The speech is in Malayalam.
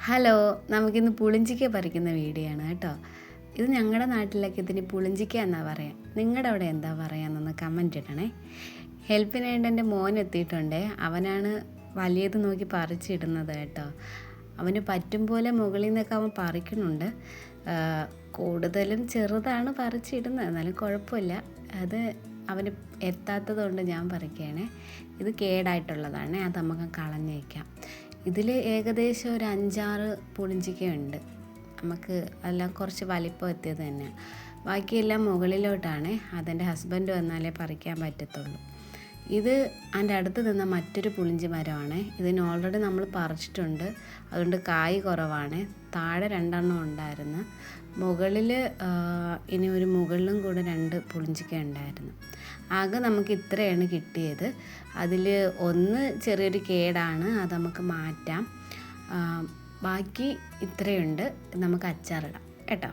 ഹലോ, നമുക്കിന്ന് പുളിഞ്ചിക്ക പറിക്കുന്ന വീഡിയോ ആണ് കേട്ടോ. ഇത് ഞങ്ങളുടെ നാട്ടിലൊക്കെ ഇതിന് പുളിഞ്ചിക്ക എന്നാണ് പറയാം. നിങ്ങളുടെ അവിടെ എന്താ പറയാമെന്നൊന്ന് കമൻറ്റ് ഇടണേ. ഹെൽപ്പിനായിട്ട് എൻ്റെ മോൻ എത്തിയിട്ടുണ്ടേ. അവനാണ് വലിയത് നോക്കി പറിച്ചിടുന്നത് കേട്ടോ. അവന് പറ്റും പോലെ മുകളിൽ നിന്നൊക്കെ അവൻ പറിക്കുന്നുണ്ട്. കൂടുതലും ചെറുതാണ് പറിച്ചിടുന്നത്, എന്നാലും കുഴപ്പമില്ല. അത് അവന് എത്താത്തത് കൊണ്ട് ഞാൻ പറിക്കുകയാണേ. ഇത് കേടായിട്ടുള്ളതാണ്, അത് നമുക്ക് കളഞ്ഞേക്കാം. ഇതിൽ ഏകദേശം ഒരു 5-6 പുളിഞ്ചിക്കയുണ്ട്. നമുക്ക് എല്ലാം കുറച്ച് വലിപ്പം എത്തിയത് തന്നെ. ബാക്കിയെല്ലാം മുകളിലോട്ടാണ്. അതെൻ്റെ ഹസ്ബൻഡ് വന്നാലേ പറിക്കാൻ പറ്റത്തുള്ളൂ. ഇത് എൻ്റെ അടുത്ത് നിന്ന മറ്റൊരു പുളിഞ്ചി മരമാണ്. ഇതിന് ഓൾറെഡി നമ്മൾ പറിച്ചിട്ടുണ്ട്, അതുകൊണ്ട് കായ് കുറവാണ്. താഴെ 2 ഉണ്ടായിരുന്നു. മുകളിൽ ഇനി ഒരു മുകളിലും കൂടെ 2 പുളിഞ്ചിക്ക ഉണ്ടായിരുന്നു. ആകെ നമുക്ക് ഇത്രയാണ് കിട്ടിയത്. അതിൽ ഒന്ന് ചെറിയൊരു കേടാണ്, അത് നമുക്ക് മാറ്റാം. ബാക്കി ഇത്രയുണ്ട്. നമുക്ക് അച്ചാറിടാം കേട്ടോ.